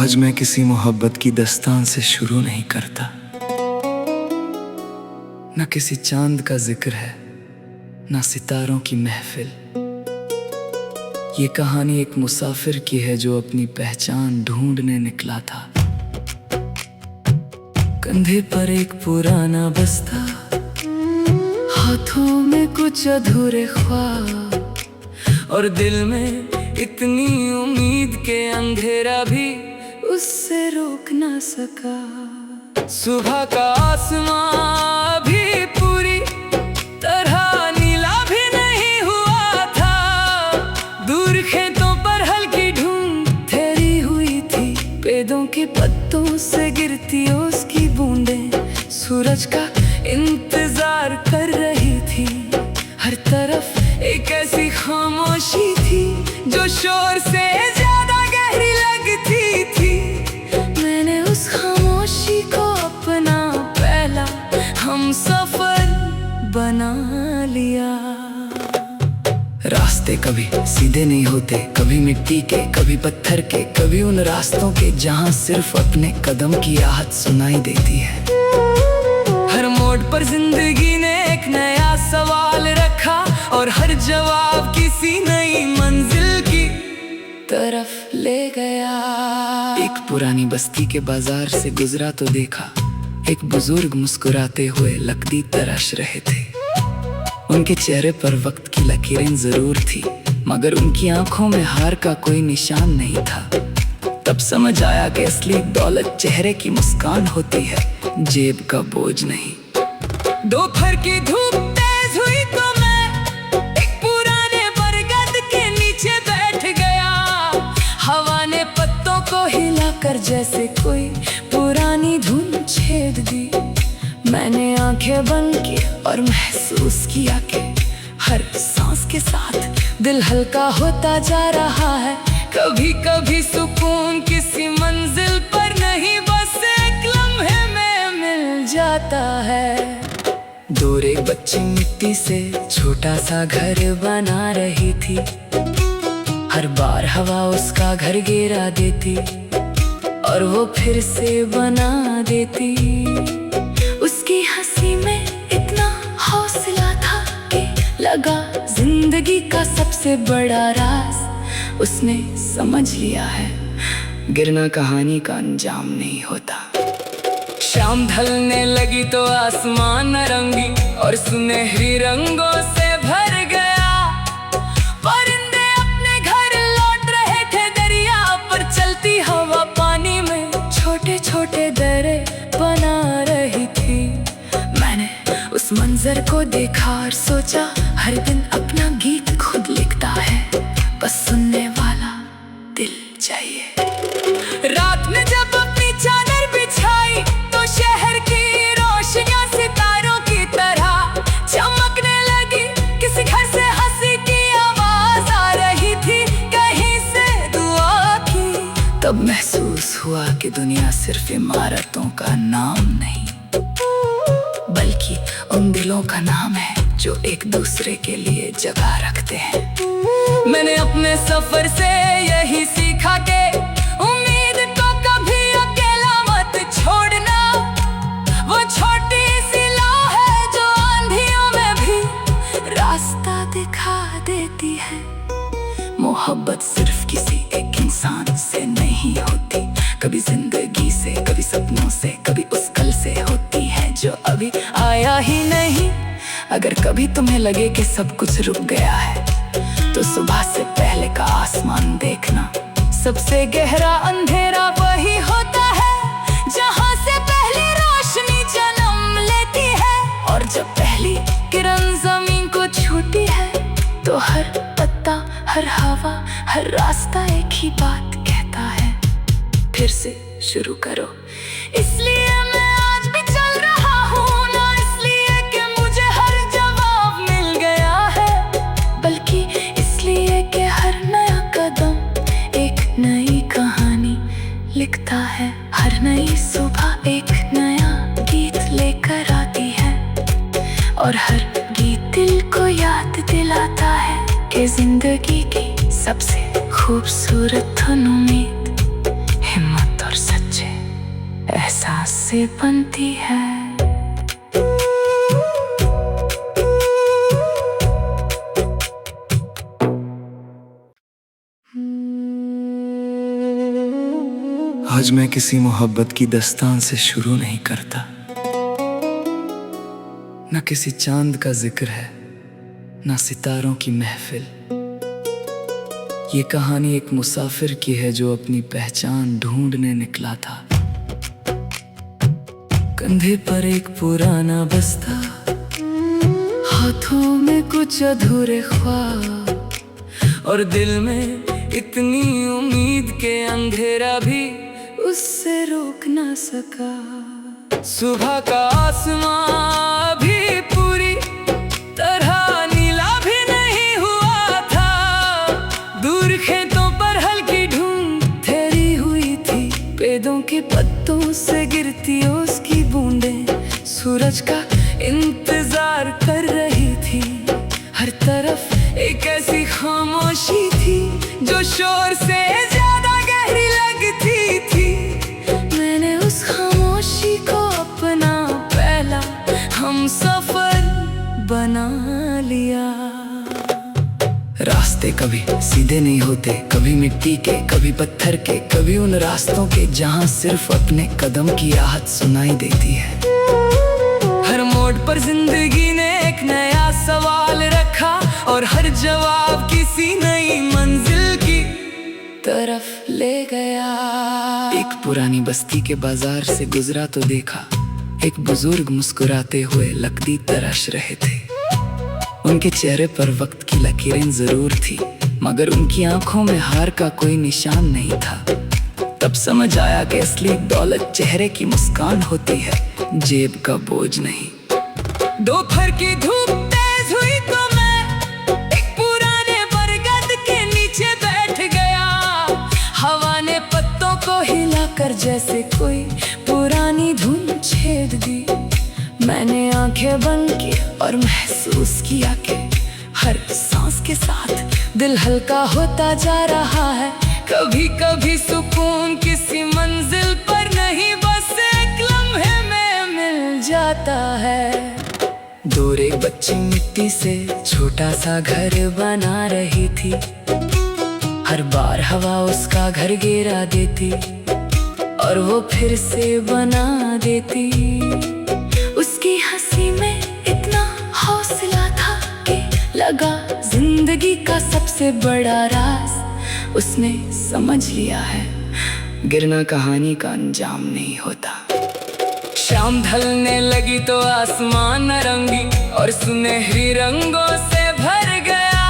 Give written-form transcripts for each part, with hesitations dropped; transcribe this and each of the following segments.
आज मैं किसी मोहब्बत की दास्तान से शुरू नहीं करता। न किसी चांद का जिक्र है, न सितारों की महफिल। ये कहानी एक मुसाफिर की है जो अपनी पहचान ढूंढने निकला था। कंधे पर एक पुराना बस्ता, हाथों में कुछ अधूरे ख्वाब, और दिल में इतनी उम्मीद के अंधेरा भी उससे रोक ना सका। सुबह का आसमां भी पूरी तरह नीला भी नहीं हुआ था। दूर खेतों पर हल्की धूप ठहरी हुई थी, पेड़ों के पत्तों से गिरती उसकी बूंदें सूरज का इंतजार कर रही थी। हर तरफ एक ऐसी खामोशी थी जो शोर से ज्यादा गहरी लगती थी। मैंने उस खामोशी को अपना पहला हमसफर बना लिया। रास्ते कभी सीधे नहीं होते, कभी मिट्टी के, कभी पत्थर के, कभी उन रास्तों के जहां सिर्फ अपने कदम की आहट सुनाई देती है। हर मोड़ पर जिंदगी ने एक नया सवाल रखा, और हर जवाब किसी नई मंजिल की तरफ ले गया। एक पुरानी बस्ती के बाजार से गुजरा तो देखा, एक बुजुर्ग मुस्कुराते हुए लकड़ी तराश रहे थे। उनके चेहरे पर वक्त की लकीरें जरूर थी, मगर उनकी आंखों में हार का कोई निशान नहीं था। तब समझ आया कि असली दौलत चेहरे की मुस्कान होती है, जेब का बोझ नहीं। दोपहर की धूप तेज हुई तो मैं एक पुराने बरगद के नीचे बैठ गया। हवा ने पत्तों को हिलाकर जैसे कोई पुरानी धुन छेद दी। मैंने आंखें बंद की और महसूस किया कि हर सांस के साथ दिल हल्का होता जा रहा है। कभी कभी सुकून किसी मंजिल पर नहीं, बस एक लम्हे में मिल जाता है। दूर एक बच्ची मिट्टी से छोटा सा घर बना रही थी। हर बार हवा उसका घर गिरा देती और वो फिर से बना देती। उसकी हंसी में इतना हौसला था कि लगा जिंदगी का सबसे बड़ा राज उसने समझ लिया है। गिरना कहानी का अंजाम नहीं होता। शाम ढलने लगी तो आसमान नारंगी और सुनहरी रंगों से भर गया। परिंदे अपने घर लौट रहे थे, दरिया पर चलती हवा पानी में छोटे छोटे दरे बना रही थी। मैंने उस मंजर को देखा और सोचा, हर दिन अपना गीत खुद लिखता है, बस सुनने वाला दिल चाहिए। रात में जब अपनी चादर बिछाई तो शहर की रोशनियां सितारों की तरह चमकने लगी। किसी घर से हंसी की आवाज आ रही थी, कहीं से दुआ की। तब महसूस हुआ कि दुनिया सिर्फ इमारतों का नाम नहीं, बल्कि उन दिलों का नाम है जो एक दूसरे के लिए जगह रखते हैं। मैंने अपने सफर से यही सीखा कि उम्मीद को कभी अकेला मत छोड़ना। वो छोटी सी लौ है जो आंधियों में भी रास्ता दिखा देती है। मोहब्बत सिर्फ किसी एक इंसान से नहीं होती, कभी जिंदगी से, कभी सपनों से, कभी उस कल से होती है जो अभी आया ही नहीं। अगर कभी तुम्हें लगे कि सब कुछ रुक गया है, तो सुबह से पहले का आसमान देखना। सबसे गहरा अंधेरा वही होता है जहां से पहली रोशनी जन्म लेती है। और जब पहली किरण जमीन को छूती है, तो हर पत्ता, हर हवा, हर रास्ता एक ही बात कहता है, फिर से शुरू करो। इसलिए मैं आज भी चल रहा हूँ, ना इसलिए कि मुझे हर जवाब मिल गया है, बल्कि इसलिए कि हर नया कदम एक नई कहानी लिखता है। हर नई सुबह एक नया गीत लेकर आती है, और हर गीत दिल को याद दिलाता है कि जिंदगी की सबसे खूबसूरत धुन उम्मीद, हिम्मत से बनती है। आज मैं किसी मोहब्बत की दास्तान से शुरू नहीं करता, न किसी चांद का जिक्र है, न सितारों की महफिल। ये कहानी एक मुसाफिर की है जो अपनी पहचान ढूंढने निकला था। कंधे पर एक पुराना बस्ता, हाथों में कुछ अधूरे ख्वाब, और दिल में इतनी उम्मीद के अंधेरा भी उससे रोक ना सका। सुबह का आसमां भी पूरी तरह नीला भी नहीं हुआ था। दूर खेतों पर हल्की धूप ठहरी हुई थी, पेड़ों के पत्तों से गिरती उसकी बूंदें सूरज का इंतजार कर रही थी। हर तरफ एक ऐसी खामोशी थी जो शोर से ज्यादा गहरी लगती थी। मैंने उस खामोशी को अपना पहला हमसफर बना लिया। रास्ते कभी सीधे नहीं होते, कभी मिट्टी के, कभी पत्थर के, कभी उन रास्तों के जहां सिर्फ अपने कदम की आहट सुनाई देती है। हर मोड़ पर जिंदगी ने एक नया सवाल रखा, और हर जवाब किसी नई मंजिल की तरफ ले गया। एक पुरानी बस्ती के बाजार से गुजरा तो देखा एक बुजुर्ग मुस्कुराते हुए लकड़ी तराश रहे थे। उनके चेहरे पर वक्त की लकीरें जरूर थी, मगर उनकी आंखों में हार का कोई निशान नहीं था। तब समझ आया कि असली दौलत चेहरे की मुस्कान होती है, जेब का बोझ नहीं। दोपहर की धूप तेज हुई तो मैं एक पुराने बरगद के नीचे बैठ गया। हवा ने पत्तों को हिलाकर जैसे कोई पुरानी धुन छेद दी। मैंने आंखें बंद की और महसूस किया कि हर सांस के साथ दिल हल्का होता जा रहा है। कभी कभी सुकून किसी मंजिल पर नहीं, बस एक लम्हे में मिल जाता है। दूर एक बच्ची मिट्टी से छोटा सा घर बना रही थी। हर बार हवा उसका घर गिरा देती और वो फिर से बना देती। उसकी हंसी में इतना हौसला था कि लगा जिंदगी का सबसे बड़ा राज उसने समझ लिया है। गिरना कहानी का अंजाम नहीं होता। शाम ढलने लगी तो आसमान नारंगी और सुनहरी रंगों से भर गया।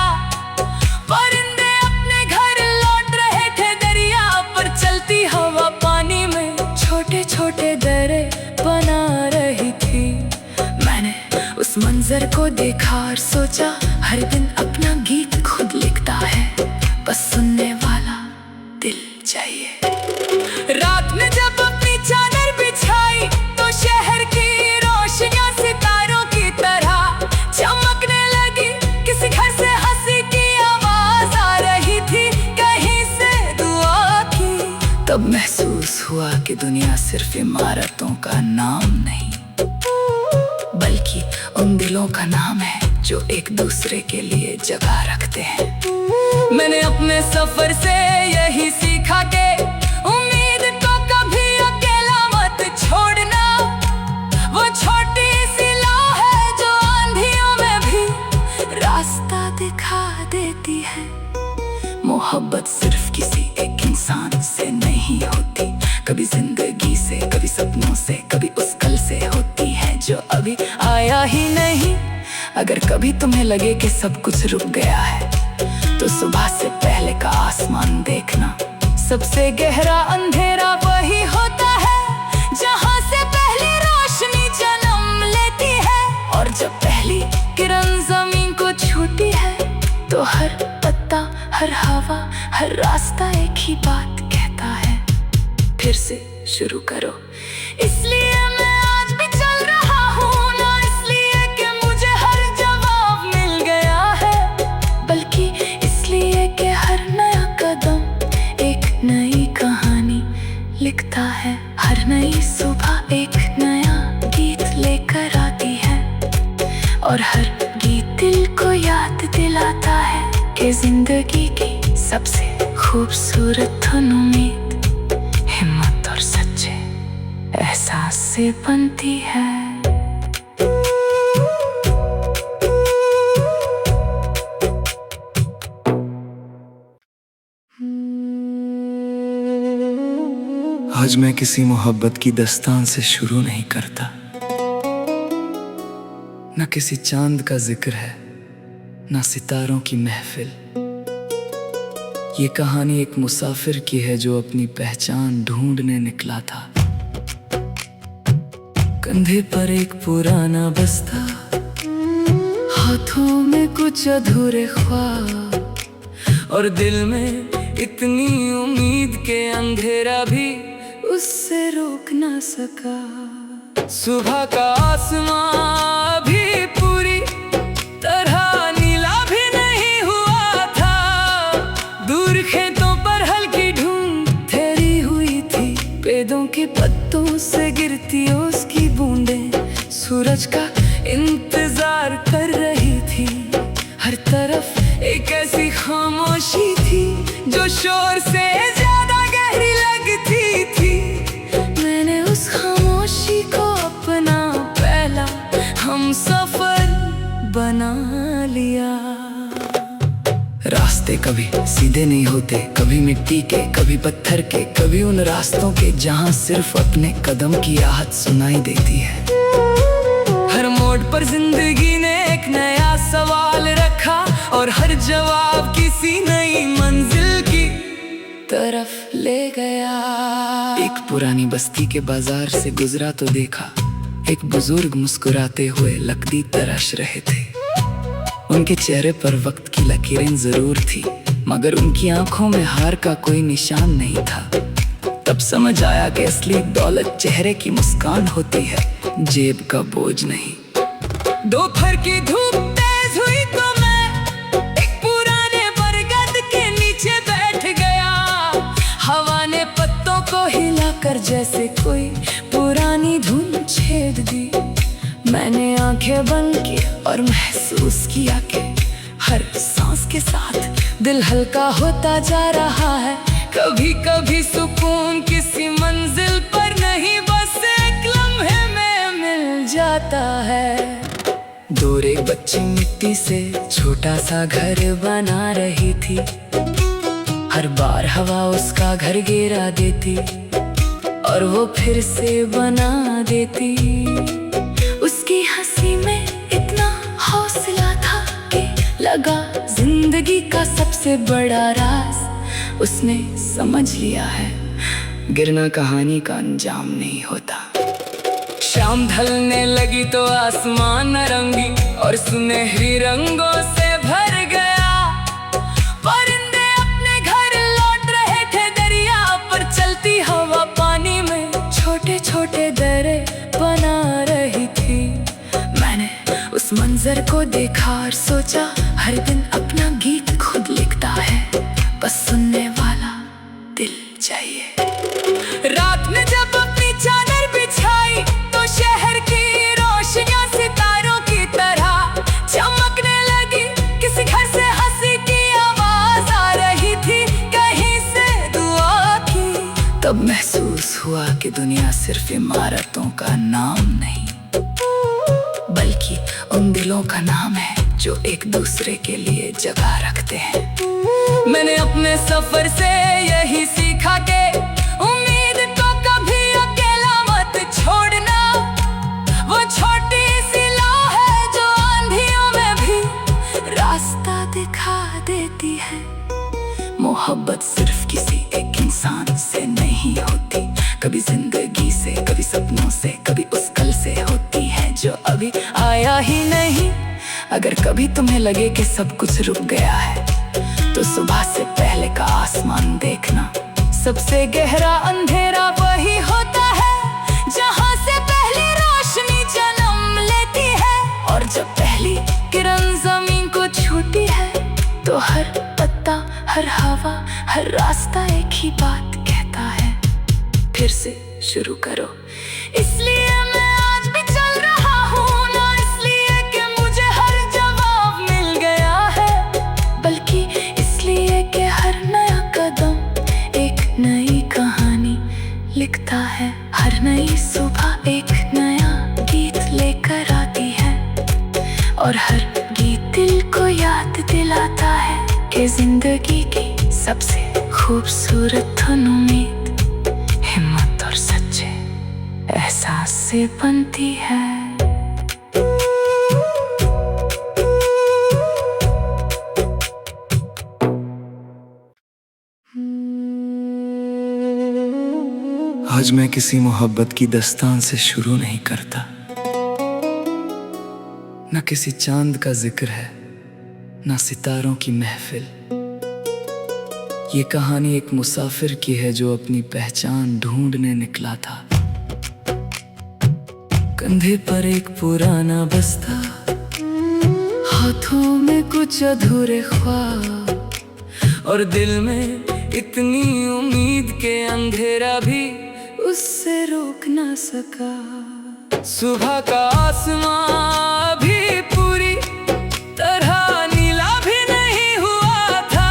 परिंदे अपने घर लौट रहे थे, दरिया पर चलती हवा पानी में छोटे छोटे दर्रे बना रही थी। मैंने उस मंजर को देखा और सोचा हर दिन अपना गीत खुद लिखता है, बस सुनने वाला दिल चाहिए। रात में जब अपनी चादर बिछाई तो शहर की रोशनियां सितारों की तरह चमकने लगी। किसी घर से हंसी की आवाज आ रही थी, कहीं से दुआ की। तब महसूस हुआ कि दुनिया सिर्फ इमारतों का नाम नहीं, बल्कि उन दिलों का नाम है जो एक दूसरे के लिए जगह रखते हैं। मैंने अपने सफर से यही सीखा कि उम्मीद को कभी अकेला मत छोड़ना। वो छोटी सी लौ है जो आंधियों में भी रास्ता दिखा देती है। मोहब्बत सिर्फ किसी एक इंसान से नहीं होती, कभी जिंदगी से, कभी सपनों से, कभी उस कल से होती है जो अभी आया ही नहीं। अगर कभी तुम्हें लगे कि सब कुछ रुक गया है तो सुबह से पहले का आसमान देखना। सबसे गहरा अंधेरा वही होता है जहां से पहली रोशनी जन्म लेती है। और जब पहली किरण जमीन को छूती है तो हर पत्ता, हर हवा, हर रास्ता एक ही बात कहता है, फिर से शुरू करो। इसलिए मैं आज भी चल रहा हूँ, ना इसलिए कि मुझे हर जवाब मिल गया है, बल्कि इसलिए कि हर नया कदम एक नई कहानी लिखता है। हर नई सुबह एक जिंदगी की सबसे खूबसूरत धुन उम्मीद, हिम्मत और सच्चे एहसास से बनती है। आज मैं किसी मोहब्बत की दास्तान से शुरू नहीं करता, न किसी चांद का जिक्र है, न सितारों की महफिल। ये कहानी एक मुसाफिर की है जो अपनी पहचान ढूंढने निकला था। कंधे पर एक पुराना बस्ता, हाथों में कुछ अधूरे ख्वाब, और दिल में इतनी उम्मीद के अंधेरा भी उससे रोक ना सका। सुबह का आसमां भी पूरी तरह नीला भी नहीं हुआ था। दूर खेतों पर हल्की धूप ठहरी हुई थी, पेड़ों के पत्तों से गिरती उसकी बूंदें सूरज का इंतजार कर रही थी। हर तरफ एक ऐसी खामोशी थी जो शोर से ज्यादा गहरी लगती थी। मैंने उस खामोशी को अपना पहला हमसफर बना लिया। रास्ते कभी सीधे नहीं होते, कभी मिट्टी के, कभी पत्थर के, कभी उन रास्तों के जहां सिर्फ अपने कदम की आहट सुनाई देती है। हर मोड़ पर जिंदगी ने एक नया सवाल रखा, और हर जवाब किसी नई मंजिल की तरफ ले गया। एक पुरानी बस्ती के बाजार से गुजरा तो देखा, एक बुजुर्ग मुस्कुराते हुए लकड़ी तराश रहे थे। उनके चेहरे पर वक्त की लकीरें जरूर थी, मगर उनकी आंखों में हार का कोई निशान नहीं था। तब समझ आया कि असली दौलत चेहरे की मुस्कान होती है, जेब का बोझ नहीं। दोपहर की धूप तेज हुई तो मैं एक पुराने बरगद के नीचे बैठ गया। हवा ने पत्तों को हिलाकर जैसे कोई पुरानी धुन छेद दी। मैंने आंखें बंद की और महसूस किया कि हर सांस के साथ दिल हल्का होता जा रहा है। कभी कभी सुकून किसी मंजिल पर नहीं, बस एक लम्हे में मिल जाता है। दूर एक बच्ची मिट्टी से छोटा सा घर बना रही थी। हर बार हवा उसका घर गिरा देती और वो फिर से बना देती। उसकी हंसी में इतना हौसला था कि लगा जिंदगी का सबसे बड़ा राज उसने समझ लिया है। गिरना कहानी का अंजाम नहीं होता। शाम ढलने लगी तो आसमान नारंगी और सुनहरी रंगों से भर गया। परिंदे अपने घर लौट रहे थे, दरिया पर चलती हवा पानी में छोटे छोटे दरे बना रही थी। मैंने उस मंजर को देखा और सोचा, हर दिन अपना गीत खुद लिखता है, बस सुनने वाला दिल चाहिए। रात में जब अपनी चादर बिछाई तो शहर की रोशनियां सितारों की तरह चमकने लगी। किसी घर से हंसी की आवाज आ रही थी, कहीं से दुआ की। तब महसूस हुआ कि दुनिया सिर्फ इमारतों का नाम नहीं, बल्कि उन दिलों का नाम है जो एक दूसरे के लिए जगह रखते हैं। मैंने अपने सफर से यही सीखा कि उम्मीद को कभी अकेला मत छोड़ना। वो छोटी सी लौ है जो आंधियों में भी रास्ता दिखा देती है। मोहब्बत सिर्फ किसी एक इंसान से नहीं होती, कभी जिंदगी से, कभी सपनों से, कभी उस कल से होती है जो अभी आया ही नहीं। अगर कभी तुम्हें लगे कि सब कुछ रुक गया है, तो सुबह से पहले का आसमान देखना। सबसे गहरा अंधेरा वही होता है जहां से पहली रोशनी जन्म लेती है। और जब पहली किरण जमीन को छूती है, तो हर पत्ता, हर हवा, हर रास्ता एक ही बात कहता है, फिर से शुरू करो। इसलिए मैं आज भी चल रहा हूँ, ना इसलिए कि मुझे हर जवाब मिल गया है, बल्कि इसलिए देता है। हर नई सुबह एक नया गीत लेकर आती है और हर गीत दिल को याद दिलाता है कि जिंदगी की सबसे खूबसूरत धुन उम्मीद, हिम्मत और सच्चे एहसास से बनती है। आज मैं किसी मोहब्बत की दास्तान से शुरू नहीं करता, न किसी चांद का जिक्र है न सितारों की महफिल। ये कहानी एक मुसाफिर की है जो अपनी पहचान ढूंढने निकला था। कंधे पर एक पुराना बस्ता, हाथों में कुछ अधूरे ख्वाब और दिल में इतनी उम्मीद के अंधेरा भी उससे रोक ना सका। सुबह का आसमां भी पूरी तरह नीला भी नहीं हुआ था।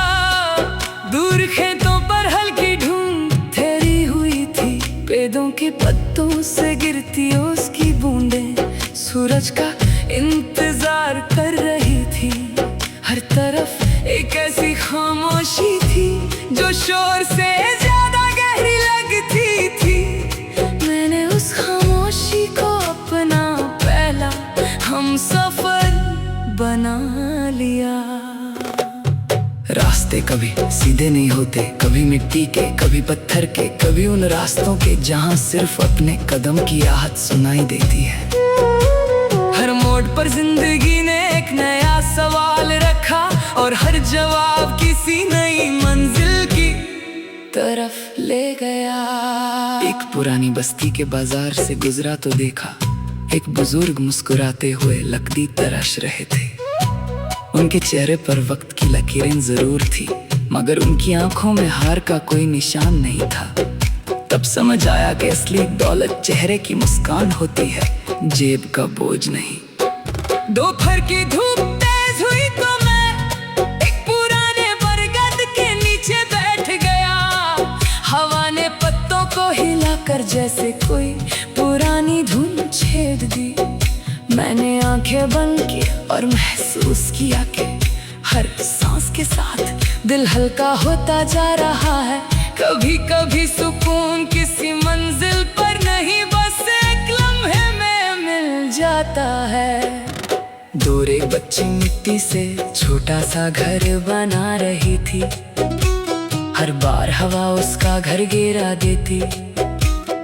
दूर खेतों पर हल्की धूप ठहरी हुई थी, पेड़ों के पत्तों से गिरती उसकी बूंदें सूरज का इंतजार कर रही थी। हर तरफ एक ऐसी खामोशी थी जो शोर से ज्यादा गहरी लगती थी। मैंने उस खामोशी को अपना पहला हमसफर बना लिया। रास्ते कभी सीधे नहीं होते, कभी मिट्टी के कभी पत्थर के, कभी उन रास्तों के जहां सिर्फ अपने कदम की आहट सुनाई देती है। हर मोड़ पर जिंदगी ने एक नया सवाल रखा और हर जवाब किसी नई मंजिल की तरफ ले गया। एक पुरानी बस्ती के बाजार से गुजरा तो देखा एक बुजुर्ग मुस्कुराते हुए लकड़ी तराश रहे थे। उनके चेहरे पर वक्त की लकीरें जरूर थी, मगर उनकी आंखों में हार का कोई निशान नहीं था। तब समझ आया कि असली दौलत चेहरे की मुस्कान होती है, जेब का बोझ नहीं। दोपहर की धूप तेज हुई तो मैं एक पुराने बरगद के नीचे बैठ गया। हवा ने पत्तों को हिलाकर जैसे कोई पुरानी धुन छेड़ दी। मैंने आंखें बंद की और महसूस किया कि हर सांस के साथ दिल हल्का होता जा रहा है। कभी कभी सुकून किसी मंजिल पर नहीं, बस एक लम्हे में मिल जाता है। दूर एक बच्ची मिट्टी से छोटा सा घर बना रही थी। हर बार हवा उसका घर गिरा देती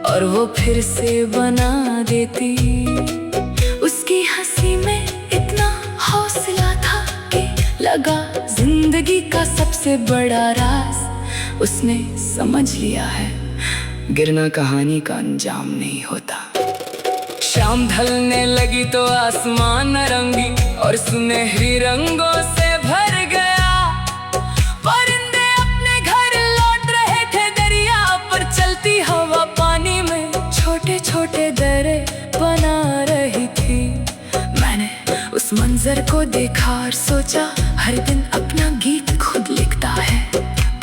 और वो फिर से बना देती। उसकी हंसी में इतना हौसला था कि लगा जिंदगी का सबसे बड़ा राज उसने समझ लिया है। गिरना कहानी का अंजाम नहीं होता। शाम ढलने लगी तो आसमान नारंगी और सुनहरी रंगों से भर गया। परिंदे अपने घर लौट रहे थे, दरिया पर चलती हवा पानी में छोटे छोटे दर्रे बना रही थी। मैंने उस मंजर को देखा और सोचा हर दिन अपना गीत खुद लिखता है,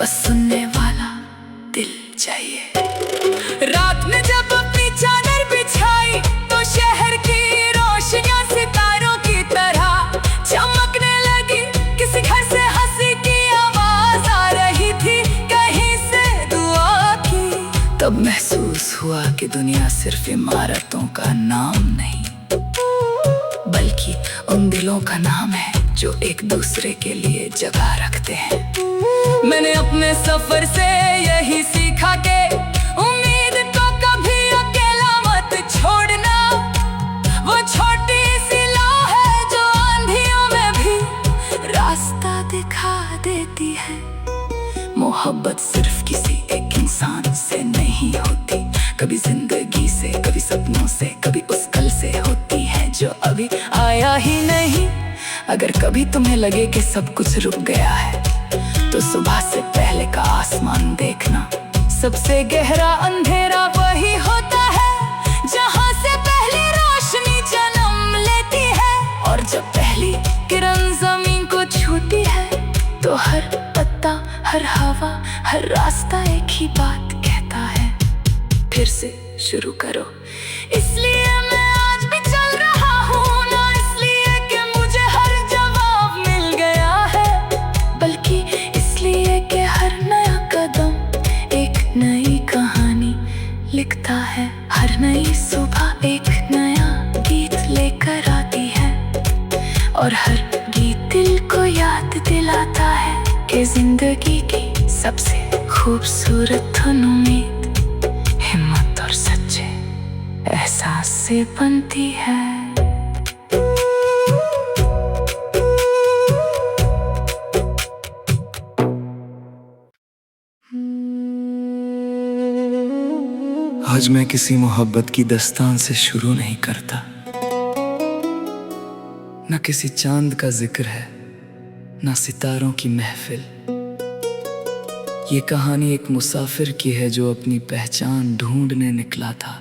बस सुनने वाला दिल चाहिए। रात में जब अपनी चादर बिछाई तो शहर की रोशनियां सितारों की तरह चमकने लगी। किसी घर से हंसी की आवाज आ रही थी, कहीं से दुआ की। तब महसूस हुआ कि दुनिया सिर्फ इमारतों का नाम नहीं, बल्कि उन दिलों का नाम है जो एक दूसरे के लिए जगह रखते हैं। मैंने अपने सफर से यही सीखा कि उम्मीद को कभी अकेला मत छोड़ना। वो छोटी सी लौ है जो आंधियों में भी रास्ता दिखा देती है। मोहब्बत सिर्फ किसी एक इंसान से नहीं होती, कभी जिंदगी से, कभी सपनों से, कभी उस कल से होती है जो अभी आया ही नहीं। अगर कभी तुम्हें लगे कि सब कुछ रुक गया है तो सुबह से पहले का आसमान देखना। सबसे गहरा अंधेरा वही होता है जहां से पहली रोशनी जन्म लेती है। और जब पहली किरण जमीन को छूती है तो हर पत्ता, हर हवा, हर रास्ता एक ही बात कहता है, फिर से शुरू करो। इसलिए मैं आज भी चल रहा हूँ, ना इसलिए कि मुझे हर जवाब मिल गया है, बल्कि इसलिए कि हर नया कदम एक नई कहानी लिखता है। हर नई सुबह एक नया गीत लेकर आती है, और हर गीत दिल को याद दिलाता है कि जिंदगी की सबसे खूबसूरत धुन उम्मीद, हिम्मत और सच्चे एहसास से बनती है। आज मैं किसी मोहब्बत की दास्तान से शुरू नहीं करता, न किसी चांद का जिक्र है, न सितारों की महफिल। ये कहानी एक मुसाफिर की है जो अपनी पहचान ढूंढने निकला था।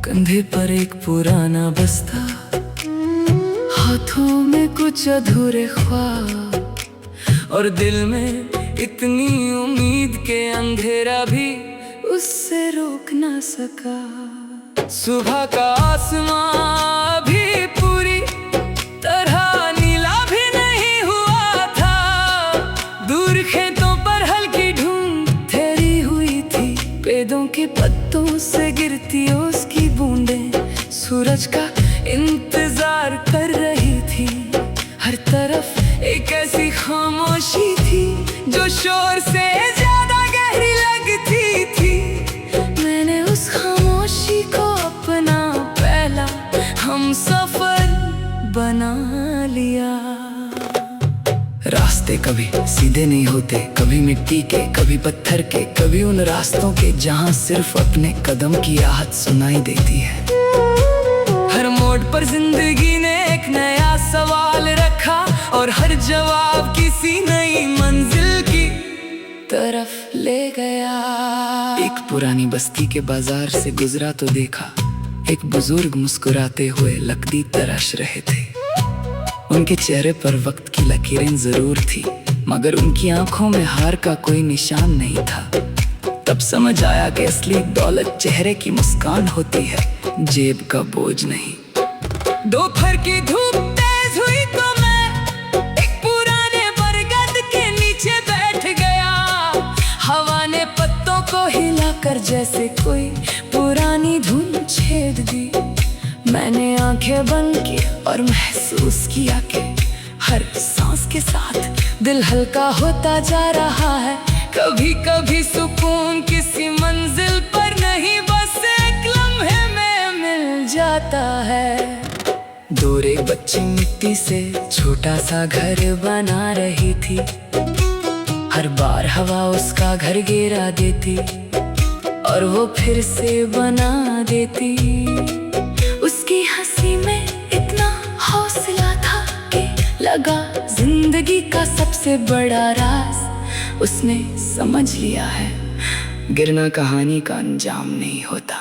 कंधे पर एक पुराना बस्ता, हाथों में कुछ अधूरे ख्वाब, और दिल में इतनी उम्मीद के अंधेरा भी उससे रोक ना सका। सुबह का आसमां भी पूरी तरह नीला भी नहीं हुआ था। दूर खेतों पर हल्की धूम ठहरी हुई थी, पेड़ों के पत्तों से गिरती उसकी बूंदें सूरज का इंतजार कर रही थी। हर तरफ एक ऐसी खामोशी थी जो शोर से ज्यादा गहरी लगती थी। मैंने उस खामोशी को अपना पहला हमसफर बना लिया। रास्ते कभी सीधे नहीं होते, कभी मिट्टी के, कभी पत्थर के, कभी उन रास्तों के जहां सिर्फ अपने कदम की आहट सुनाई देती है। हर मोड़ पर जिंदगी ने एक नया सवाल रखा, और हर जवाब किसी नई मंजिल की तरफ ले गया। एक पुरानी बस्ती के बाजार से गुजरा तो देखा, एक बुजुर्ग मुस्कुराते हुए लकड़ी तराश रहे थे। उनके चेहरे पर वक्त की लकीरें जरूर थी, मगर उनकी आंखों में हार का कोई निशान नहीं था। तब समझ आया कि असली दौलत चेहरे की मुस्कान होती है, जेब का बोझ नहीं। दोपहर की धूप तेज हुई तो मैं एक पुराने बरगद के नीचे बैठ गया। हवा ने पत्तों को हिलाकर जैसे कोई पुरानी धुन छेद दी। मैंने आंखें बंद की और महसूस किया कि हर सांस के साथ दिल हल्का होता जा रहा है। कभी कभी सुकून किसी मंजिल पर नहीं, बस एक लम्हे में मिल जाता है। दूर एक बच्ची मिट्टी से छोटा सा घर बना रही थी। हर बार हवा उसका घर गिरा देती और वो फिर से बना देती। उसकी हंसी में इतना हौसला था कि लगा जिंदगी का सबसे बड़ा राज उसने समझ लिया है। गिरना कहानी का अंजाम नहीं होता।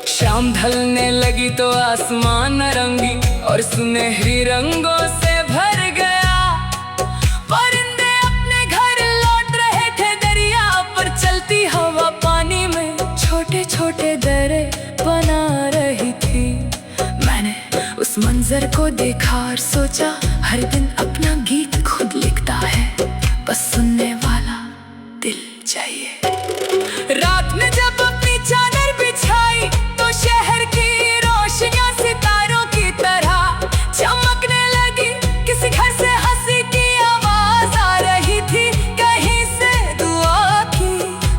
शाम ढलने लगी तो आसमान नारंगी और सुनहरी रंगों से भर गया। परिंदे अपने घर लौट रहे थे, दरिया पर चलती हवा पानी में छोटे छोटे दरे बना रही थी। मैंने उस मंजर को देखा और सोचा, हर दिन अपना गीत खुद लिखता है, बस सुनने वाला दिल चाहिए। रात में जब अपनी चादर बिछाई तो शहर की रोशनियां सितारों की तरह चमकने लगी। किसी घर से हंसी की आवाज आ रही थी, कहीं से दुआ की।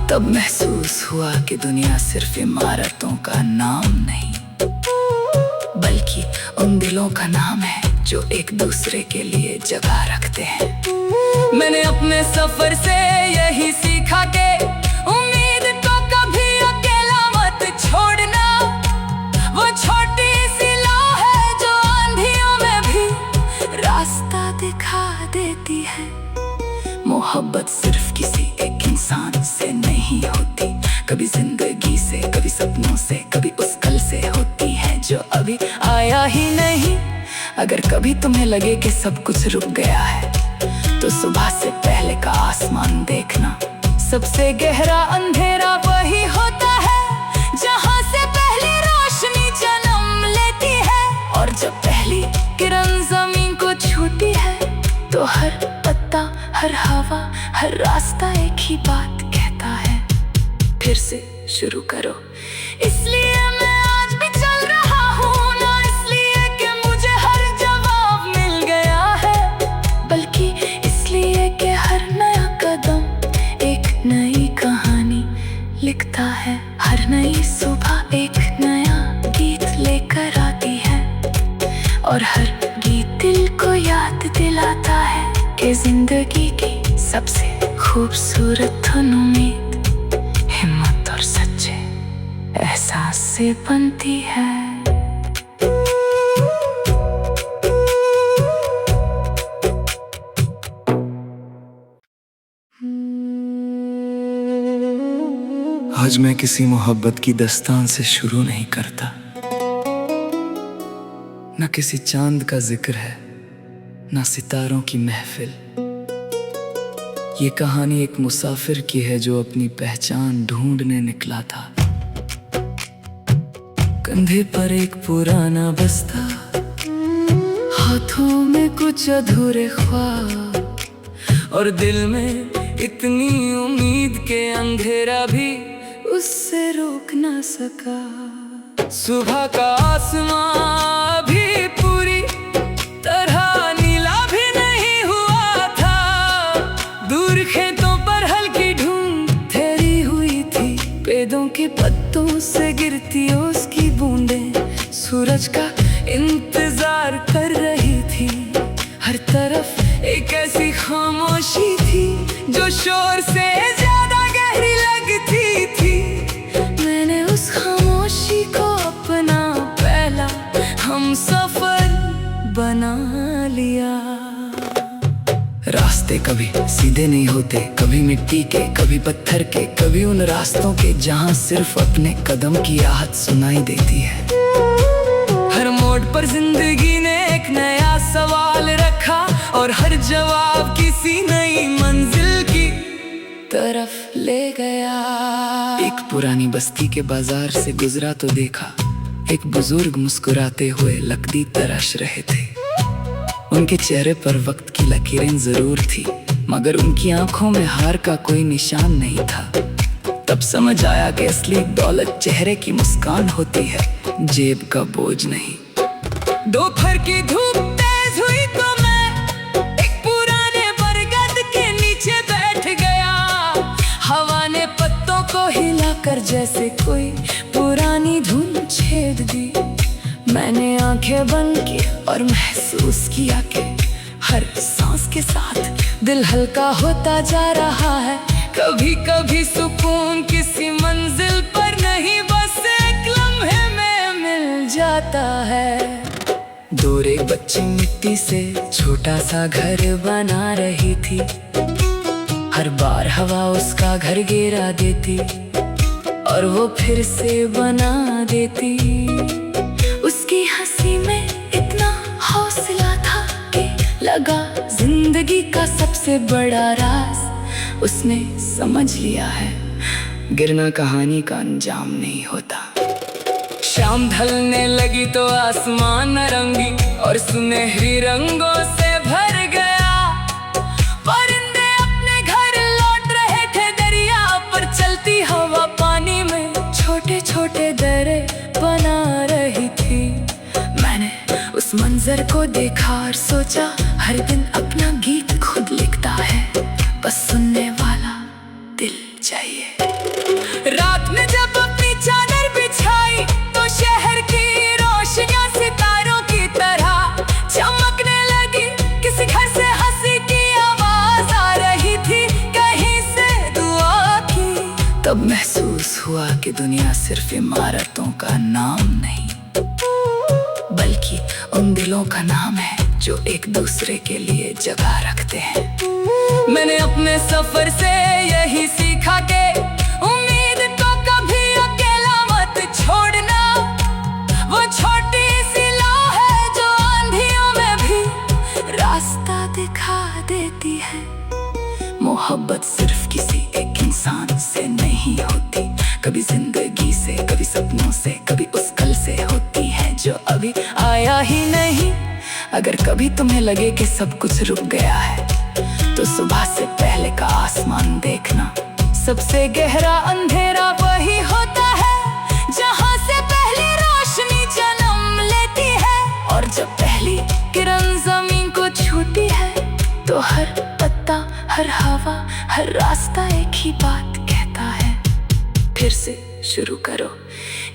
तब महसूस हुआ कि दुनिया सिर्फ इमारतों का नाम नहीं, बल्कि उन दिलों का नाम है जो एक दूसरे के लिए जगह रखते हैं। मैंने अपने सफर से यही सीखा कि उम्मीद को कभी अकेला मत छोड़ना। वो छोटी सी लौ है जो आंधियों में भी रास्ता दिखा देती है। मोहब्बत सिर्फ किसी एक इंसान से नहीं होती, कभी जिंदगी से, कभी सपनों से, कभी उस कल से होती है जो अभी आया ही नहीं। अगर कभी तुम्हें लगे कि सब कुछ रुक गया है तो सुबह से पहले का आसमान देखना, सबसे गहरा अंधेरा वही होता है जहाँ से पहली रोशनी जन्म लेती है। और जब पहली किरण जमीन को छूती है तो हर पत्ता, हर हवा, हर रास्ता एक ही बात कहता है, फिर से शुरू करो। इसलिए मैं आज भी चल रहा हूँ, ना इसलिए कि मुझे हर जवाब मिल गया है, बल्कि इसलिए कि हर नया कदम एक नई कहानी लिखता है। हर नई सुबह एक नया गीत लेकर आती है, और हर गीत दिल को याद दिलाता है कि जिंदगी की सबसे खूबसूरत धुन उम्मीद, हिम्मत और सच्चे एहसास से बनती है। आज मैं किसी मोहब्बत की दास्तान से शुरू नहीं करता, न किसी चांद का जिक्र है, न सितारों की महफिल। ये कहानी एक मुसाफिर की है जो अपनी पहचान ढूंढने निकला था। कंधे पर एक पुराना बस्ता, हाथों में कुछ अधूरे ख्वाब, और दिल में इतनी उम्मीद के अंधेरा भी उससे रोक ना सका। सुबह का आसमां भी पूरी तरह नीला भी नहीं हुआ था। दूर खेतों पर हल्की धूप ठहरी हुई थी, पेड़ों के पत्तों से गिरती उसकी बूंदें सूरज का इंतजार कर रही थी। हर तरफ एक ऐसी खामोशी थी जो शोर से ज्यादा गहरी लगती थी। मैंने उस खामोशी को अपना पहला हमसफर बना लिया। रास्ते कभी सीधे नहीं होते, कभी मिट्टी के, कभी पत्थर के, कभी उन रास्तों के जहां सिर्फ अपने कदम की आहट सुनाई देती है। हर मोड़ पर जिंदगी ने एक नया सवाल रखा, और हर जवाब किसी नई मंजिल की तरफ ले गया। एक पुरानी बस्ती के बाजार से गुजरा तो देखा एक बुजुर्ग मुस्कुराते हुए लकड़ी तराश रहे थे। उनके चेहरे पर वक्त की लकीरें जरूर थी, मगर उनकी आंखों में हार का कोई निशान नहीं था। तब समझ आया कि असली दौलत चेहरे की मुस्कान होती है, जेब का बोझ नहीं। दोपहर की धूप तेज हुई तो मैं एक पुराने बरगद के नीचे बैठ गया। हवा ने पत्तों को हिलाकर जैसे कोई पुरानी धुन छेद दी। मैंने आंखें बंद की और महसूस किया कि हर सांस के साथ दिल हल्का होता जा रहा है। कभी कभी सुकून किसी मंजिल पर नहीं, बस एक लम्हे में मिल जाता है। दूर एक बच्ची मिट्टी से छोटा सा घर बना रही थी। हर बार हवा उसका घर गिरा देती और वो फिर से बना देती। उसकी हंसी में इतना हौसला था कि लगा जिंदगी का सबसे बड़ा राज उसने समझ लिया है। गिरना कहानी का अंजाम नहीं होता। शाम ढलने लगी तो आसमान नारंगी और सुनहरी रंगों से भर गया। परिंदे अपने घर लौट रहे थे, दरिया पर चलती हवा पानी में छोटे छोटे दरे बना रही थी। मैंने उस मंजर को देखा और सोचा हर दिन अपना गीत खुद लिखता है, बस सुनने वाला दिल चाहिए। रात में जब अपनी चादर बिछाई तो शहर की रोशनियां सितारों की तरह चमकने लगी। किसी घर से हंसी की आवाज आ रही थी, कहीं से दुआ की। तब महसूस हुआ कि दुनिया सिर्फ इमारतों का नाम नहीं, बल्कि उन दिलों का नाम है जो एक दूसरे के लिए जगह रखते हैं। मैंने अपने सफर से यही सीखा कि उम्मीद को कभी अकेला मत छोड़ना। वो छोटी सी लौ है जो आंधियों में भी रास्ता दिखा देती है। मोहब्बत सिर्फ किसी एक इंसान से नहीं होती, कभी जिंदगी से, कभी सपनों से, कभी उस कल से होती है जो अभी आया ही नहीं। अगर कभी तुम्हें लगे कि सब कुछ रुक गया है, तो सुबह से पहले का आसमान देखना। सबसे गहरा अंधेरा वही होता है जहाँ से पहली रोशनी जन्म लेती है। और जब पहली किरण जमीन को छूती है, तो हर पत्ता, हर हवा, हर रास्ता एक ही बात कहता है, फिर से शुरू करो।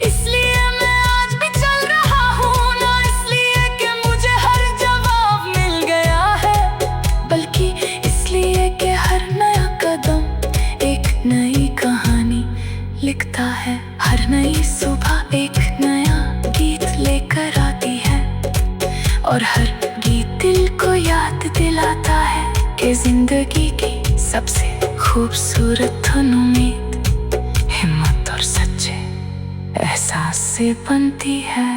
इसलिए मैं आज भी चल रहा हूँ, ना इसलिए कि मुझे हर जवाब मिल गया है, बल्कि इसलिए कि हर नया कदम एक नई कहानी लिखता है। हर नई सुबह एक नया गीत लेकर आती है, और हर गीत दिल को याद दिलाता है कि जिंदगी की सबसे खूबसूरत धुन उम्मीद, हिम्मत और सच्चे एहसास से बनती है।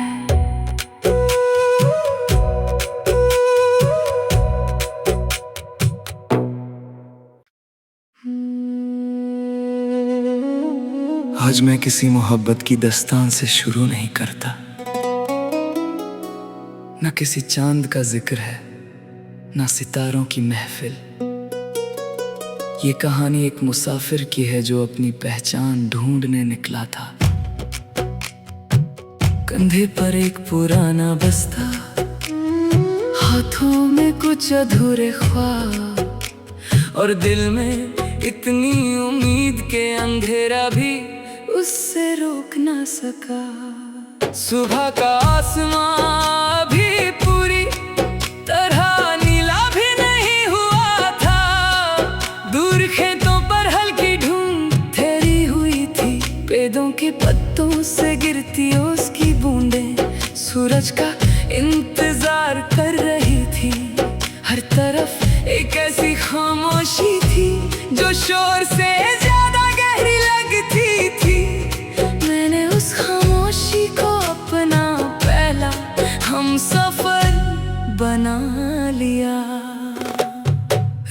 आज मैं किसी मोहब्बत की दास्तान से शुरू नहीं करता, न किसी चांद का जिक्र है, न सितारों की महफिल। ये कहानी एक मुसाफिर की है जो अपनी पहचान ढूंढने निकला था। कंधे पर एक पुराना बस्ता, हाथों में कुछ अधूरे ख्वाब, और दिल में इतनी उम्मीद के अंधेरा भी उससे रोक ना सका। सुबह का आसमां भी पूरी तरह नीला भी नहीं हुआ था। दूर खेतों पर हल्की धूप ठहरी हुई थी, पेड़ों के पत्तों से गिरती उसकी बूंदें सूरज का इंतजार कर रही थी। हर तरफ एक ऐसी खामोशी थी जो शोर से ज्यादा गहरी लगती थी। मैंने उस खामोशी को अपना पहला हमसफर बना लिया।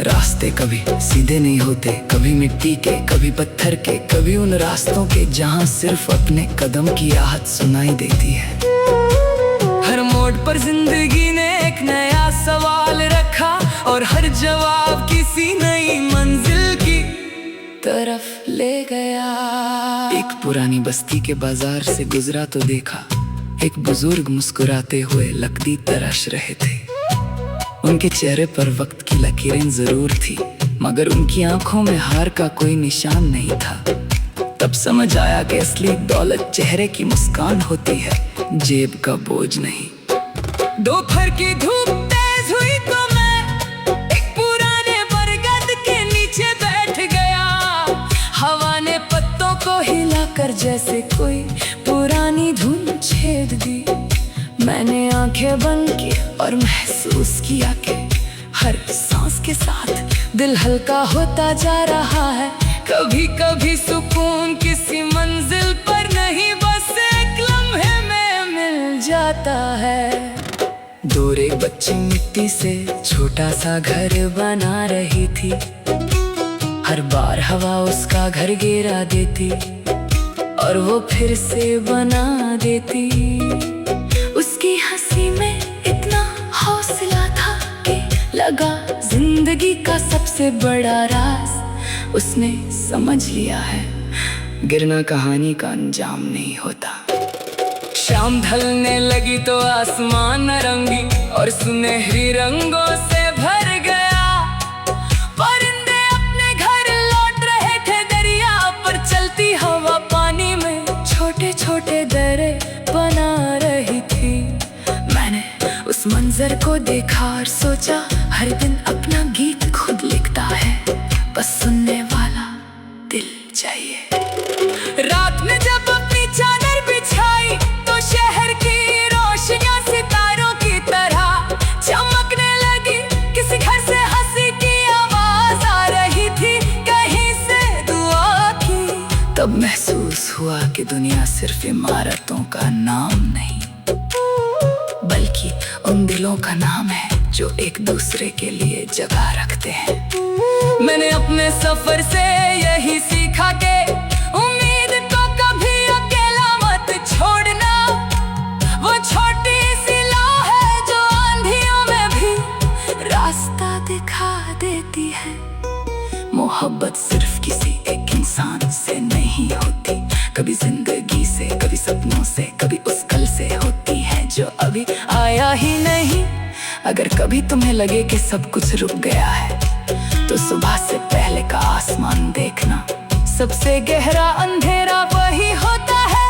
रास्ते कभी सीधे नहीं होते, कभी मिट्टी के, कभी पत्थर के, कभी उन रास्तों के जहां सिर्फ अपने कदम की आहट सुनाई देती है। हर मोड़ पर जिंदगी ने एक नया सवाल रखा, और हर जवाब किसी नई मंजिल की तरफ ले गया। एक पुरानी बस्ती के बाजार से गुजरा तो देखा, एक बुजुर्ग मुस्कुराते हुए लकड़ी तराश रहे थे। उनके चेहरे पर वक्त की लकीरें जरूर थी, मगर उनकी आंखों में हार का कोई निशान नहीं था। तब समझ आया कि असली दौलत चेहरे की मुस्कान होती है, जेब का बोझ नहीं। दोपहर की धूप तेज हुई तो मैं एक पुराने बरगद के नीचे बैठ गया। हवा ने पत्तों को हिलाकर जैसे कोई पुरानी धुन छेद दी। मैंने आंखें बंद की और महसूस किया कि हर सांस के साथ दिल हल्का होता जा रहा है। कभी कभी सुकून किसी मंजिल पर नहीं, बस एक लम्हे में मिल जाता है। दूर एक बच्ची मिट्टी से छोटा सा घर बना रही थी। हर बार हवा उसका घर गिरा देती और वो फिर से बना देती। उसकी हंसी में इतना हौसला था कि लगा जिंदगी का सबसे बड़ा राज उसने समझ लिया है। गिरना कहानी का अंजाम नहीं होता। शाम ढलने लगी तो आसमान नारंगी और सुनहरी रंगों से भर गया। परिंदे अपने घर लौट रहे थे, दरिया पर चलती हवा पानी में छोटे छोटे दरे बना रही थी। मैंने उस मंजर को देखा और सोचा, हर दिन अपना गीत खुद लिखता है, बस सुनने वाला दिल चाहिए। रात में जब अपनी चादर बिछाई तो शहर की रोशनियां सितारों की तरह चमकने लगी। किसी घर से हंसी की आवाज आ रही थी, कहीं से दुआ की। तब महसूस हुआ कि दुनिया सिर्फ इमारतों का नाम नहीं, बल्कि उन दिलों का नाम है जो एक दूसरे के लिए जगह रखते हैं। मैंने अपने सफर से यही सीखा के उम्मीद को कभी अकेला मत छोड़ना। वो छोटी सी लौ है जो आंधियों में भी रास्ता दिखा देती है। मोहब्बत सिर्फ किसी एक इंसान से नहीं होती, कभी जिंदगी से, कभी सपनों से, कभी उस कल से होती है जो अभी आया ही नहीं। अगर कभी तुम्हें लगे कि सब कुछ रुक गया है तो सुबह से पहले का आसमान देखना। सबसे गहरा अंधेरा वही होता है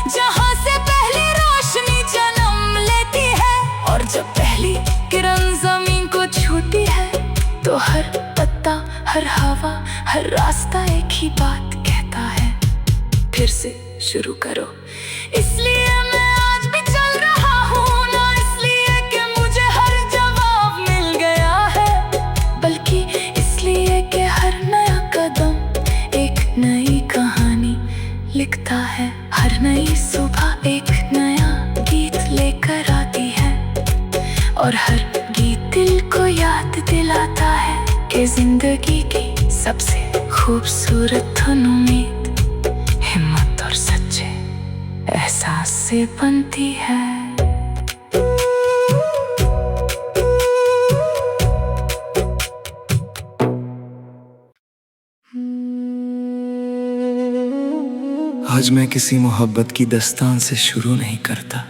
जहां से पहली रोशनी जन्म लेती है। और जब पहली किरण जमीन को छूती है तो हर पत्ता, हर हवा, हर रास्ता एक ही बात कहता है, फिर से शुरू करो। इसलिए मैं आज भी चल रहा हूँ, ना इसलिए कि मुझे हर जवाब मिल गया है, बल्कि इसलिए कि हर नया कदम एक नई कहानी लिखता है। हर नई सुबह एक नया गीत लेकर आती है और हर गीत दिल को याद दिलाता है कि जिंदगी की सबसे खूबसूरत धुन उम्मीद, हिम्मत और सच्चे एहसास से बनती है। आज मैं किसी मोहब्बत की दास्तान से शुरू नहीं करता।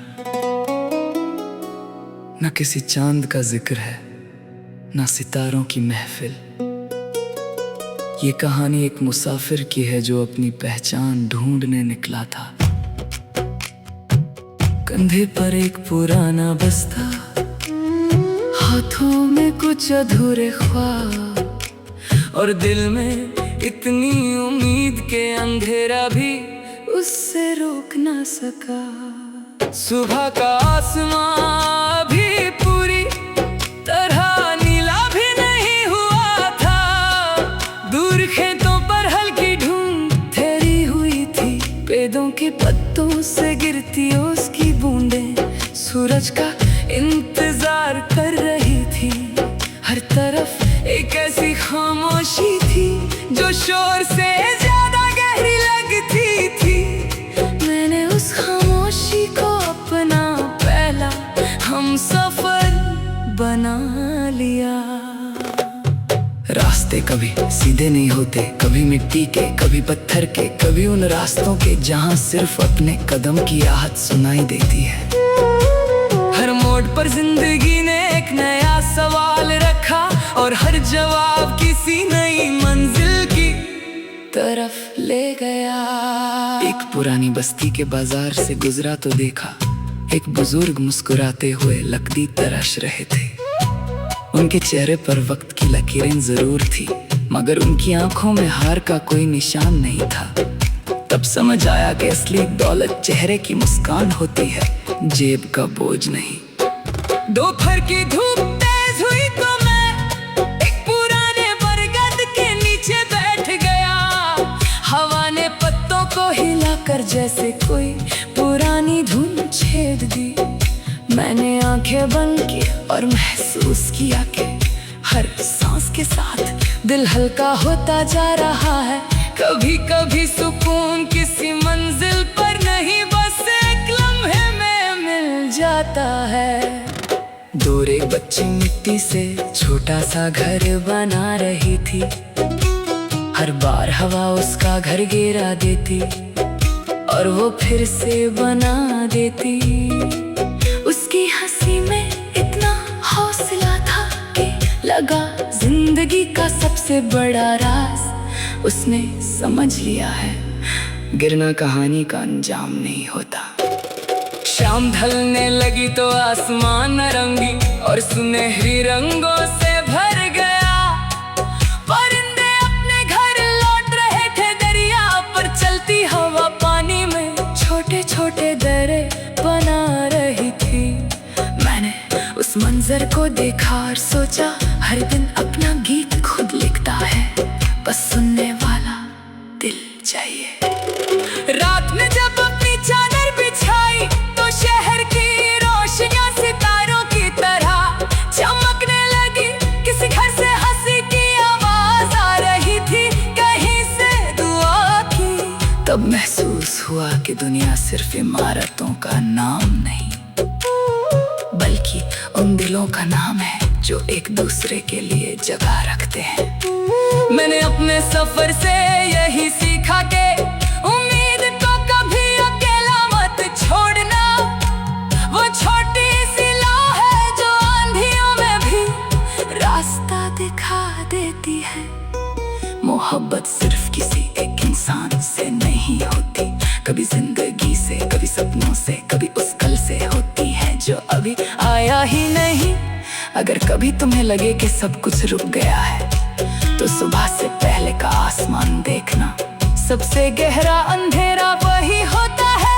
न किसी चांद का जिक्र है, न सितारों की महफिल। ये कहानी एक मुसाफिर की है जो अपनी पहचान ढूंढने निकला था। कंधे पर एक पुराना बस्ता, हाथों में कुछ अधूरे ख्वाब, और दिल में इतनी उम्मीद के अंधेरा भी उससे रोक ना सका। सुबह का आसमां भी पूरी तरह नीला भी नहीं हुआ था। दूर खेतों पर हल्की धूप ठहरी हुई थी, पेड़ों के पत्तों से गिरती उसकी बूंदें सूरज का इंतजार कर रही थी। हर तरफ एक ऐसी खामोशी थी जो शोर से ज्यादा गहरी लगती थी। मैंने उस खामोशी को अपना पहला हमसफर बना लिया। रास्ते कभी सीधे नहीं होते, कभी मिट्टी के, कभी पत्थर के, कभी उन रास्तों के जहां सिर्फ अपने कदम की आहट सुनाई देती है। हर मोड़ पर जिंदगी ने एक नया सवाल रखा और हर जवाब किसी नई मंजिल की तरफ ले गया। एक पुरानी बस्ती के बाजार से गुजरा तो देखा एक बुजुर्ग मुस्कुराते हुए लकड़ी तराश रहे थे। उनके चेहरे पर वक्त की लकीरें जरूर थी, मगर उनकी आंखों में हार का कोई निशान नहीं था। तब समझ आया कि असली दौलत चेहरे की मुस्कान होती है, जेब का बोझ नहीं। दोपहर की धूप तेज हुई तो मैं एक पुराने बरगद के नीचे बैठ गया। हवा ने पत्तों को हिलाकर जैसे कोई पुरानी धुन छेद दी। मैंने आंखें बंद की और महसूस किया कि हर सांस के साथ दिल हल्का होता जा रहा है। कभी कभी सुकून किसी मंजिल पर नहीं, बस एक लम्हे में मिल जाता है। दूर एक बच्ची मिट्टी से छोटा सा घर बना रही थी। हर बार हवा उसका घर गिरा देती और वो फिर से बना देती। उसकी हंसी में इतना हौसला था कि लगा जिंदगी का सबसे बड़ा राज उसने समझ लिया है। गिरना कहानी का अंजाम नहीं होता। शाम ढलने लगी तो आसमान नारंगी और सुनहरी रंगों से भर गया। परिंदे अपने घर लौट रहे थे, दरिया पर चलती हवा पानी में छोटे छोटे दर्रे बना रही थी। मैंने उस मंजर को देखा और सोचा हर दिन अपना गीत खुद लिखता है, बस सुनने वाला दिल चाहिए। रात में जब अपनी चादर बिछाई तो शहर की रोशनियां सितारों की तरह चमकने लगी। किसी घर से हंसी की आवाज तब महसूस हुआ कि दुनिया सिर्फ इमारतों का नाम नहीं, बल्कि उन दिलों का नाम है जो एक दूसरे के लिए जगह रखते हैं। मैंने अपने सफर से यही सीखा कि उम्मीद को कभी अकेला मत छोड़ना। वो छोटी सी लौ है जो आंधियों में भी रास्ता दिखा देती है। मोहब्बत सिर्फ किसी एक इंसान से नहीं होती, कभी जिंदगी से, कभी सपनों से, कभी उस कल से होती है जो अभी आया ही नहीं। अगर कभी तुम्हें लगे कि सब कुछ रुक गया है, तो सुबह से पहले का आसमान देखना। सबसे गहरा अंधेरा वही होता है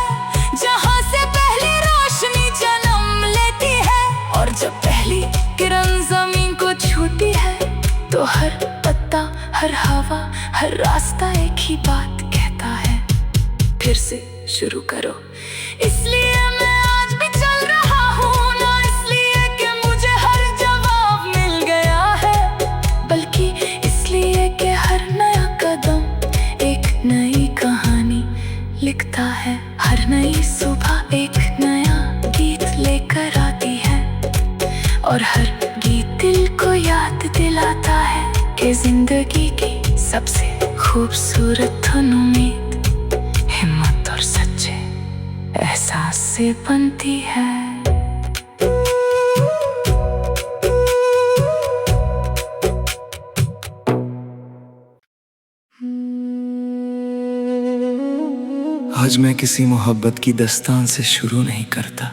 जहां से पहली रोशनी जन्म लेती है। और जब पहली किरण जमीन को छूती है, तो हर पत्ता, हर हवा, हर रास्ता एक ही बात कहता है, फिर से शुरू करो। इसलिए मैं आज भी चल रहा हूँ, ना इसलिए कि मुझे हर जवाब मिल गया है, बल्कि इसलिए कि हर नया कदम एक नई कहानी लिखता है। हर नई सुबह एक नया गीत लेकर आती है, और हर गीत दिल को याद दिलाता है कि जिंदगी की सबसे खूबसूरत धुन उम्मीद, हिम्मत और सच्चे एहसास से बनती है। आज मैं किसी मोहब्बत की दास्तान से शुरू नहीं करता,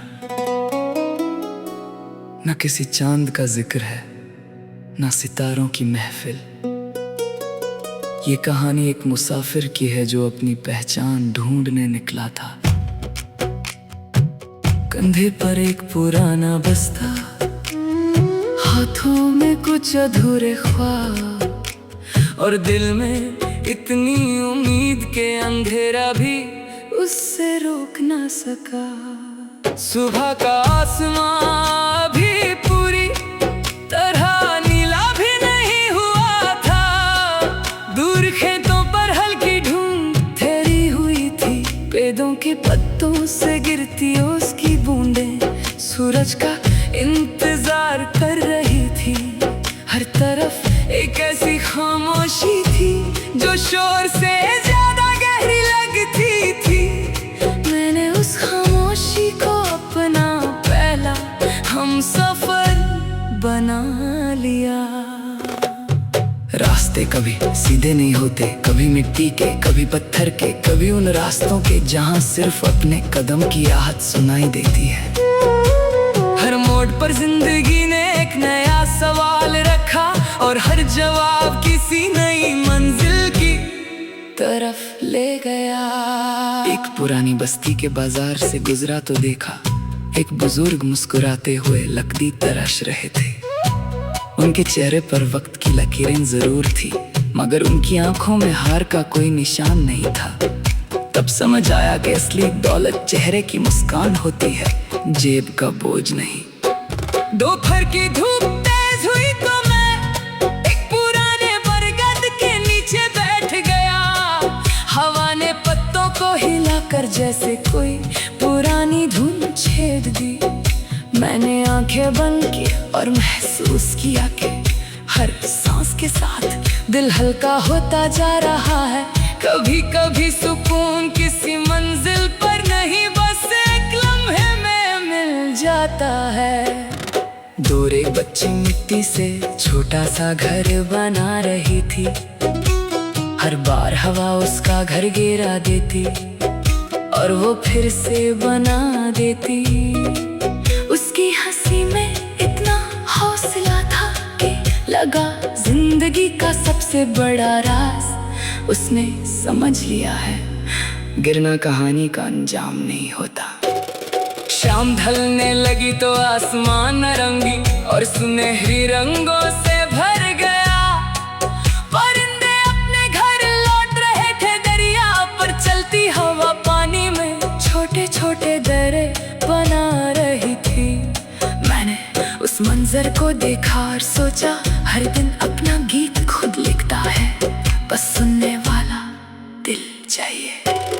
न किसी चांद का जिक्र है, न सितारों की महफिल। ये कहानी एक मुसाफिर की है जो अपनी पहचान ढूंढने निकला था। कंधे पर एक पुराना बस्ता, हाथों में कुछ अधूरे ख्वाब, और दिल में इतनी उम्मीद के अंधेरा भी उससे रोक ना सका। सुबह का आसमां भी पूरी तरह नीला भी नहीं हुआ था। दूर खेतों पर हल्की धूप ठहरी हुई थी, पेड़ों के पत्तों से गिरती उसकी बूंदें सूरज का इंतजार कर रही थी। हर तरफ एक ऐसी खामोशी थी जो शोर से ज्यादा गहरी लगती थी। मैंने उस खामोशी को अपना पहला हमसफर बना लिया। रास्ते कभी सीधे नहीं होते, कभी मिट्टी के, कभी पत्थर के, कभी उन रास्तों के जहां सिर्फ अपने कदम की आहट सुनाई देती है। हर मोड़ पर जिंदगी ने एक नया सवाल रखा, और हर जवाब किसी नई मंजिल की तरफ ले गया। एक पुरानी बस्ती के बाजार से गुजरा तो देखा, एक बुजुर्ग मुस्कुराते हुए लकड़ी तराश रहे थे। उनके चेहरे पर वक्त की लकीरें जरूर थी, मगर उनकी आंखों में हार का कोई निशान नहीं था। तब समझ आया कि असली दौलत चेहरे की मुस्कान होती है, जेब का बोझ नहीं। दोपहर की धूप तेज हुई तो मैं एक पुराने बरगद के नीचे बैठ गया। हवा ने पत्तों को हिलाकर जैसे कोई पुरानी धुन छेड़ दी। मैंने आंखें बंद की और महसूस किया कि हर सांस के साथ दिल हल्का होता जा रहा है। कभी कभी सुकून किसी मंजिल पर नहीं, बस एक लम्हे में मिल जाता है। दूर एक बच्ची मिट्टी से छोटा सा घर बना रही थी। हर बार हवा उसका घर गिरा देती और वो फिर से बना देती। उसकी हंसी में इतना हौसला था कि लगा जिंदगी का सबसे बड़ा राज उसने समझ लिया है। गिरना कहानी का अंजाम नहीं होता। शाम ढलने लगी तो आसमान नारंगी और सुनहरी रंगों से भर गया। परिंदे अपने घर लौट रहे थे, दरिया पर चलती हवा पानी में छोटे छोटे दरे बना रही थी। मैंने उस मंजर को देखा और सोचा, हर दिन अपना गीत खुद लिखता है, बस सुनने वाला दिल चाहिए।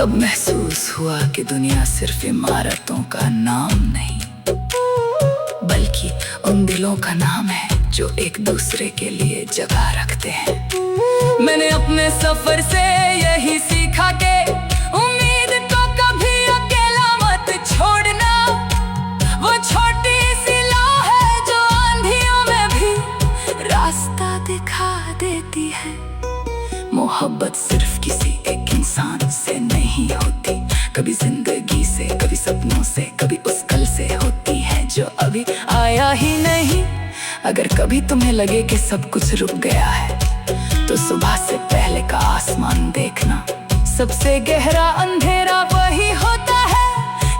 तब महसूस हुआ कि दुनिया सिर्फ इमारतों का नाम नहीं, बल्कि उन दिलों का नाम है जो एक दूसरे के लिए जगह रखते हैं। मैंने अपने सफर से यही सीखा कि उम्मीद को कभी अकेला मत छोड़ना। वो छोटी सी लौ है जो आंधियों में भी रास्ता दिखा देती है। मोहब्बत सिर्फ किसी एक इंसान से नहीं होती, कभी जिंदगी से, कभी सपनों से, कभी उस कल से होती है जो अभी आया ही नहीं। अगर कभी तुम्हें लगे कि सब कुछ रुक गया है, तो सुबह से पहले का आसमान देखना। सबसे गहरा अंधेरा वही होता है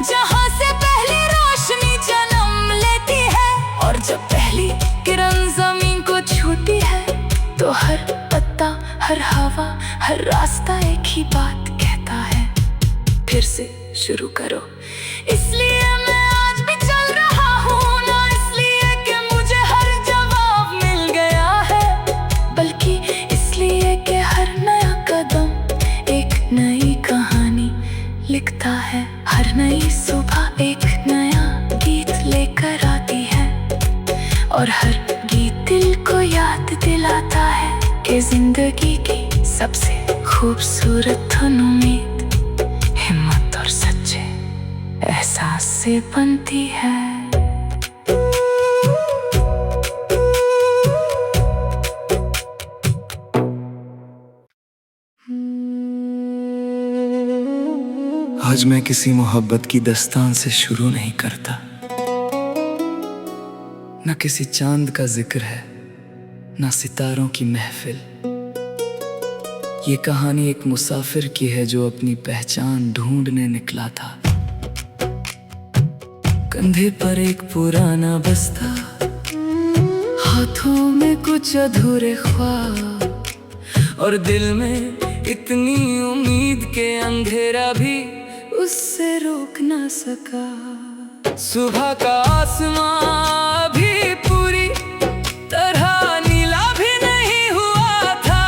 जहां से पहली रोशनी जन्म लेती है। और जब पहली किरण जमीन को छूती है, तो हर पत्ता, हर हवा, हर रास्ता एक ही बात कहता है, फिर से शुरू करो। इसलिए मैं आज भी चल रहा हूँ, ना इसलिए कि मुझे हर जवाब मिल गया है, बल्कि इसलिए कि हर नया कदम एक नई कहानी लिखता है। हर नई सुबह एक नया गीत लेकर आती है, और हर गीत दिल को याद दिलाता है कि जिंदगी की सबसे खूबसूरत धुन उम्मीद, हिम्मत और सच्चे एहसास से बनती है। आज मैं किसी मोहब्बत की दास्तान से शुरू नहीं करता, न किसी चांद का जिक्र है, न सितारों की महफिल। ये कहानी एक मुसाफिर की है जो अपनी पहचान ढूंढने निकला था। कंधे पर एक पुराना बस्ता, हाथों में कुछ अधूरे ख्वाब, और दिल में इतनी उम्मीद के अंधेरा भी उससे रोक ना सका। सुबह का आसमां भी पूरी तरह नीला भी नहीं हुआ था।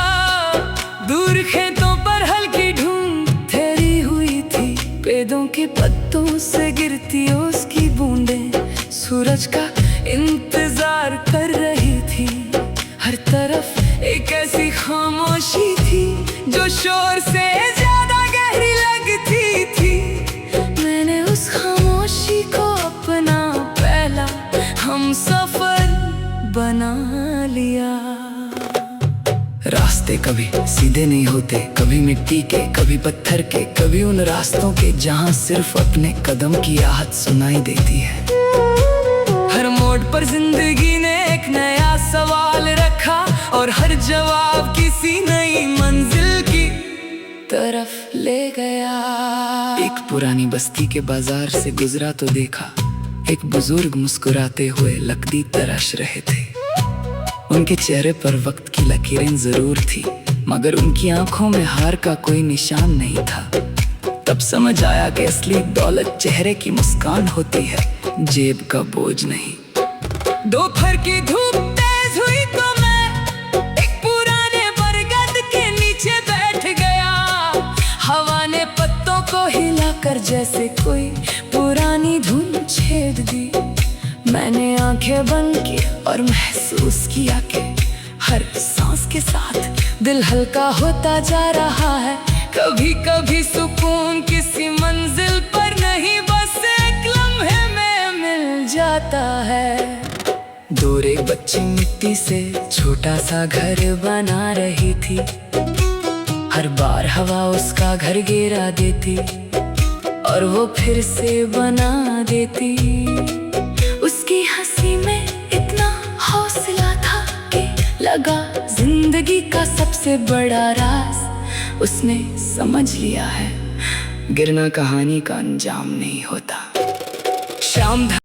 दूर खेतों पर हल्की धूप ठहरी हुई थी, पेड़ों के पत्तों से गिरती उसकी बूंदें सूरज का इंतजार कर रही थी। हर तरफ एक ऐसी खामोशी थी जो शोर से ज्यादा गहरी लगती थी। मैंने उस खामोशी को अपना पहला हमसफर बना लिया। रास्ते कभी सीधे नहीं होते, कभी मिट्टी के, कभी पत्थर के, कभी उन रास्तों के जहां सिर्फ अपने कदम की आहट सुनाई देती है। हर मोड़ पर जिंदगी ने एक नया सवाल रखा, और हर जवाब किसी नई मंजिल की तरफ ले गया। एक पुरानी बस्ती के बाजार से गुजरा तो देखा, एक बुजुर्ग मुस्कुराते हुए लकड़ी तराश रहे थे। उनके चेहरे पर वक्त की लकीरें जरूर थी, मगर उनकी आंखों में हार का कोई निशान नहीं था। तब समझ आया कि असली दौलत चेहरे की मुस्कान होती है, जेब का बोझ नहीं। दोपहर की धूप तेज हुई तो मैं एक पुराने बरगद के नीचे बैठ गया। हवा ने पत्तों को हिलाकर जैसे कोई पुरानी धुन छेद दी। मैंने आंखें बंद की और महसूस किया कि हर सांस के साथ दिल हल्का होता जा रहा है। कभी कभी सुकून किसी मंजिल पर नहीं, बस एक लम्हे में मिल जाता है। दूर एक बच्ची मिट्टी से छोटा सा घर बना रही थी। हर बार हवा उसका घर गिरा देती और वो फिर से बना देती। उसकी हंसी में इतना हौसला था कि लगा जिंदगी का सबसे बड़ा राज उसने समझ लिया है। गिरना कहानी का अंजाम नहीं होता। शाम